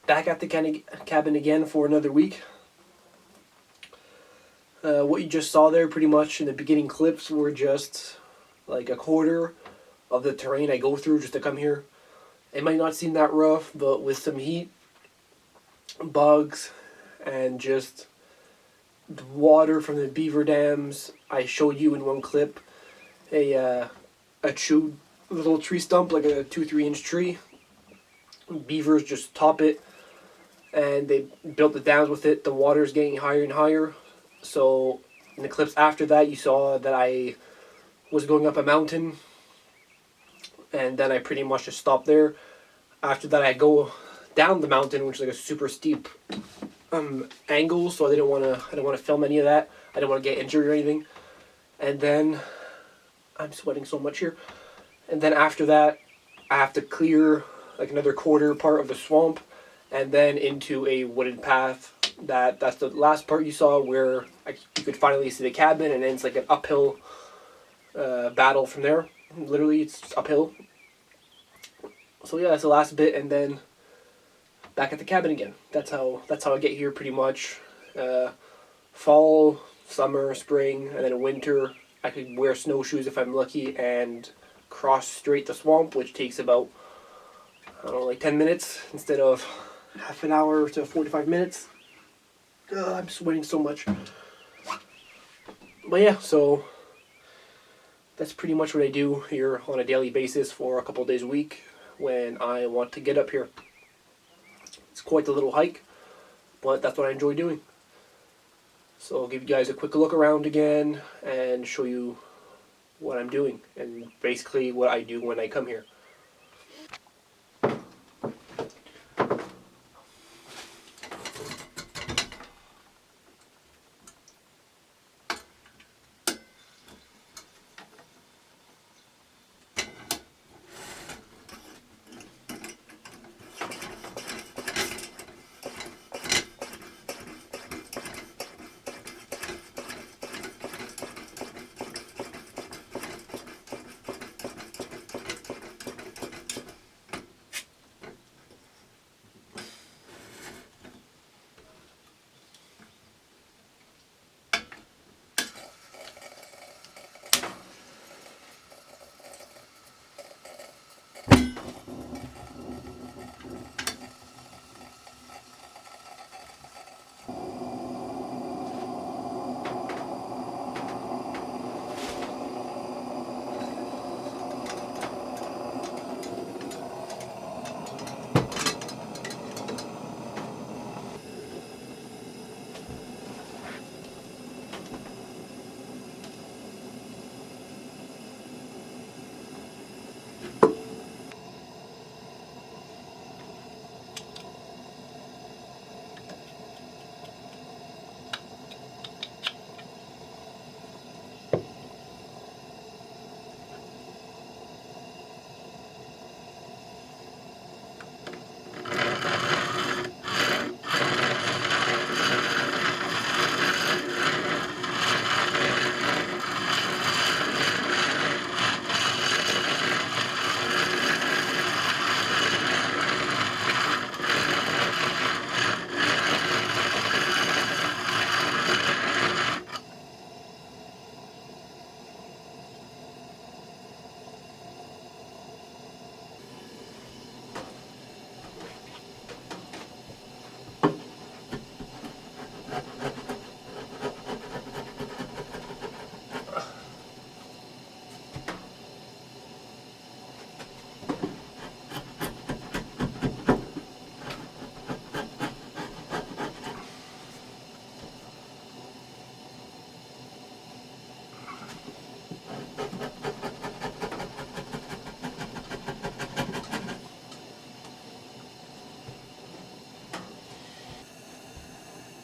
Back at the cabin again for another week. What you just saw there pretty much in the beginning clips were just like a quarter of the terrain I go through just to come here. It might not seem that rough, but with some heat, bugs, and just the water from the beaver dams, I showed you in one clip a chewed little tree stump, like a 2-3 inch tree. Beavers just top it, and they built the dams with it. The water's getting higher and higher. So in the clips after that, you saw that I was going up a mountain, and then I pretty much just stopped there. After that, I go down the mountain, which is like a super steep angle. So I didn't want to film any of that. I didn't want to get injured or anything. And then I'm sweating so much here. And then after that, I have to clear like another quarter part of the swamp, and then into a wooded path. That's the last part you saw where you could finally see the cabin, and then it's like an uphill battle from there. Literally, it's just uphill. So yeah, that's the last bit, and then back at the cabin again. That's how I get here pretty much. Fall summer, spring, and then winter I could wear snowshoes if I'm lucky and cross straight the swamp, which takes about, I don't know, like 10 minutes instead of half an hour to 45 minutes. I'm sweating so much. But yeah, so that's pretty much what I do here on a daily basis for a couple of days a week when I want to get up here. It's quite a little hike, but that's what I enjoy doing. So I'll give you guys a quick look around again and show you what I'm doing and basically what I do when I come here.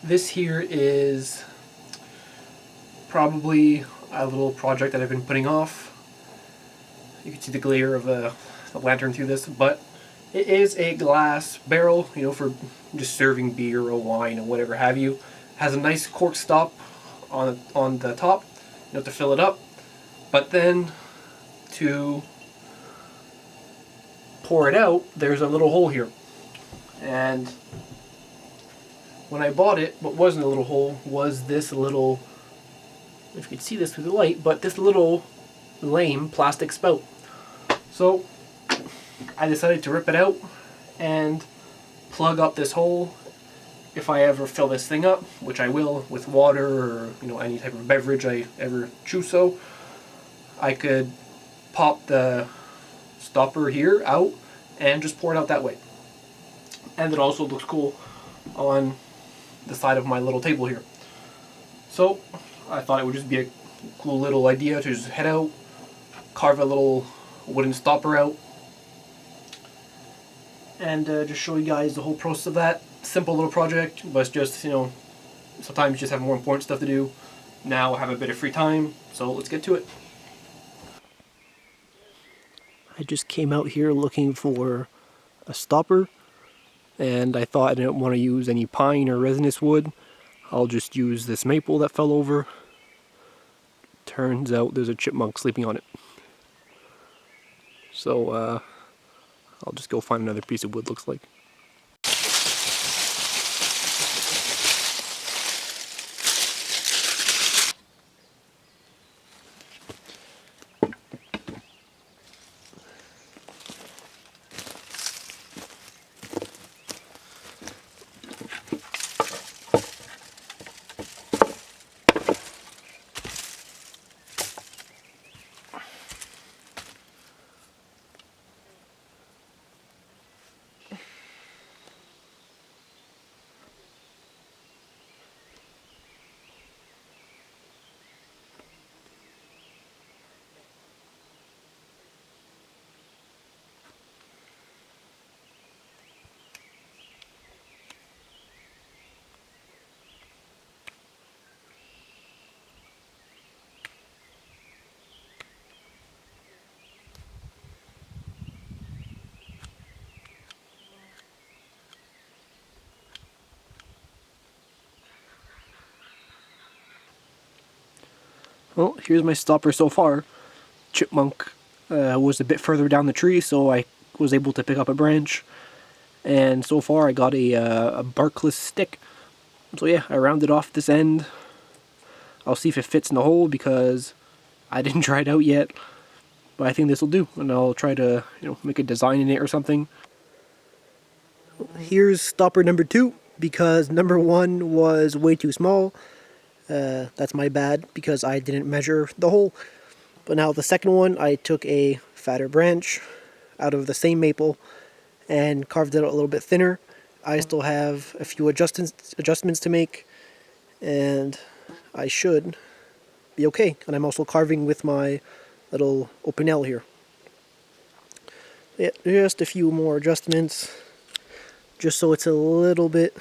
This here is probably a little project that I've been putting off. You can see the glare of the lantern through this, but it is a glass barrel, for just serving beer or wine or whatever have you. It has a nice cork stop on the top, to fill it up. But then to pour it out, there's a little hole here. And when I bought it, what wasn't a little hole was this little, if you could see this through the light, but this little lame plastic spout. So I decided to rip it out and plug up this hole. If I ever fill this thing up, which I will with water or any type of beverage I ever choose, so I could pop the stopper here out and just pour it out that way. And it also looks cool on the side of my little table here. So I thought it would just be a cool little idea to just head out, carve a little wooden stopper out, and just show you guys the whole process of that. Simple little project, but it's just, sometimes you just have more important stuff to do. Now I have a bit of free time, so let's get to it. I just came out here looking for a stopper, and I thought I didn't want to use any pine or resinous wood. I'll just use this maple that fell over. Turns out there's a chipmunk sleeping on it. So I'll just go find another piece of wood, looks like. Well, here's my stopper so far. Chipmunk was a bit further down the tree, so I was able to pick up a branch. And so far I got a barkless stick. So yeah, I rounded off this end. I'll see if it fits in the hole because I didn't try it out yet. But I think this will do, and I'll try to, make a design in it or something. Here's stopper number 2, because number 1 was way too small. That's my bad, because I didn't measure the hole. But now the second one, I took a fatter branch out of the same maple and carved it out a little bit thinner. I still have a few adjustments to make, and I should be okay. And I'm also carving with my little Opinel here. Yeah, just a few more adjustments, just so it's a little bit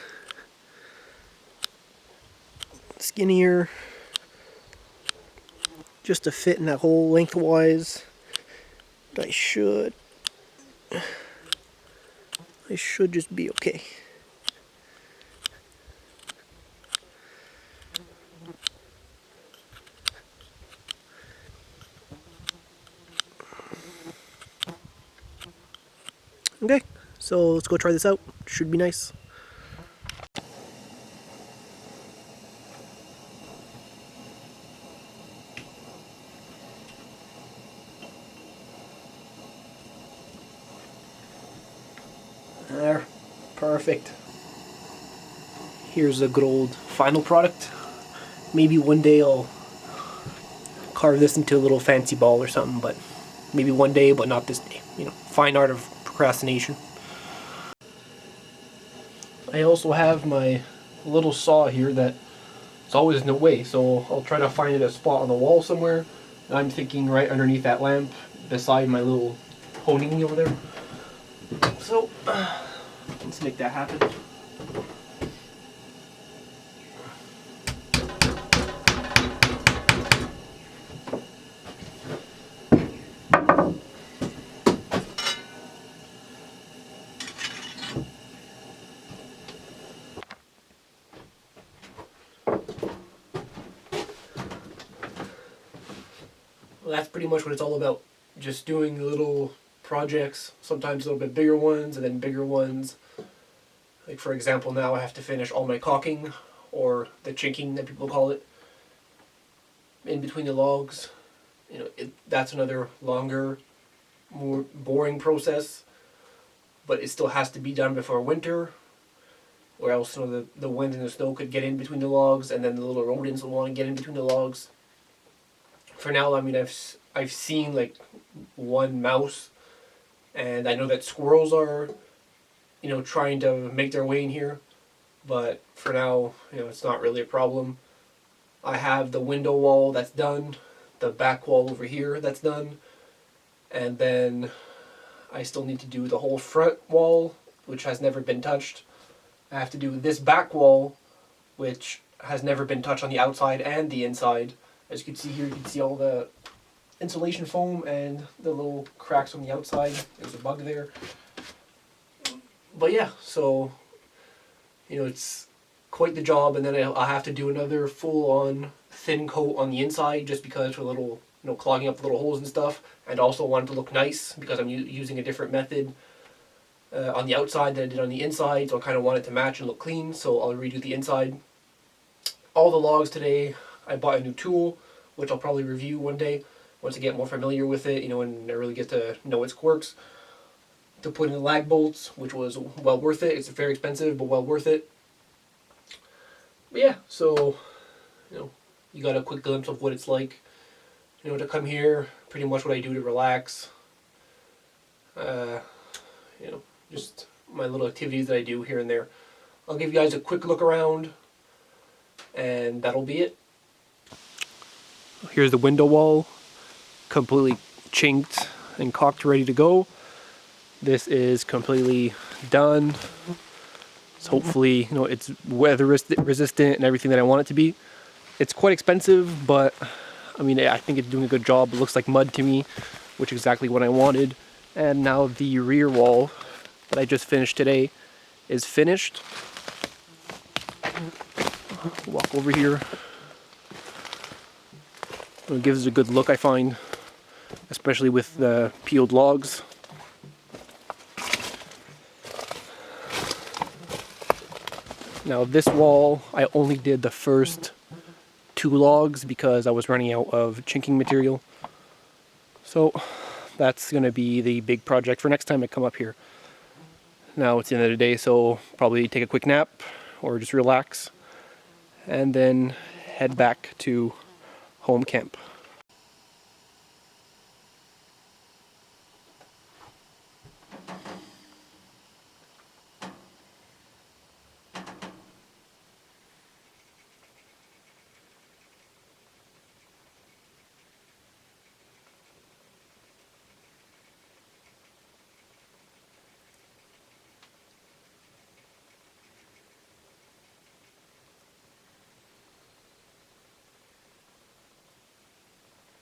skinnier, just to fit in that hole lengthwise. I should just be okay. Okay, so let's go try this out. Should be nice. There, perfect. Here's a good old final product. Maybe one day I'll carve this into a little fancy ball or something, but maybe one day, but not this day. Fine art of procrastination. I also have my little saw here that is always in the way, so I'll try to find a spot on the wall somewhere. And I'm thinking right underneath that lamp, beside my little honing over there. So, let's make that happen. Well, that's pretty much what it's all about. Just doing little projects, sometimes a little bit bigger ones and then bigger ones. Like for example, now I have to finish all my caulking, or the chinking that people call it, in between the logs. That's another longer, more boring process, but it still has to be done before winter, or else the wind and the snow could get in between the logs, and then the little rodents will want to get in between the logs. For now, I've seen like one mouse, and I know that squirrels are, trying to make their way in here, but for now, it's not really a problem. I have the window wall that's done, the back wall over here that's done, and then I still need to do the whole front wall, which has never been touched. I have to do this back wall, which has never been touched on the outside and the inside. As you can see here, you can see all the insulation foam and the little cracks on the outside. There's a bug there. But yeah, so, it's quite the job, and then I'll have to do another full-on thin coat on the inside just because for little, clogging up the little holes and stuff, and also want it to look nice because I'm using a different method on the outside than I did on the inside, so I kind of want it to match and look clean, so I'll redo the inside. All the logs today, I bought a new tool, which I'll probably review one day once I get more familiar with it, and I really get to know its quirks. To put in the lag bolts, which was well worth it. It's very expensive, but well worth it. But yeah, so, you got a quick glimpse of what it's like, to come here, pretty much what I do to relax. Just my little activities that I do here and there. I'll give you guys a quick look around, and that'll be it. Here's the window wall, completely chinked and caulked, ready to go. This is completely done. So hopefully, it's weather resistant and everything that I want it to be. It's quite expensive, but I think it's doing a good job. It looks like mud to me, which is exactly what I wanted. And now the rear wall that I just finished today is finished. Walk over here. It gives it a good look, I find, especially with the peeled logs. Now this wall, I only did the first 2 logs because I was running out of chinking material. So that's going to be the big project for next time I come up here. Now it's the end of the day, so probably take a quick nap or just relax and then head back to home camp.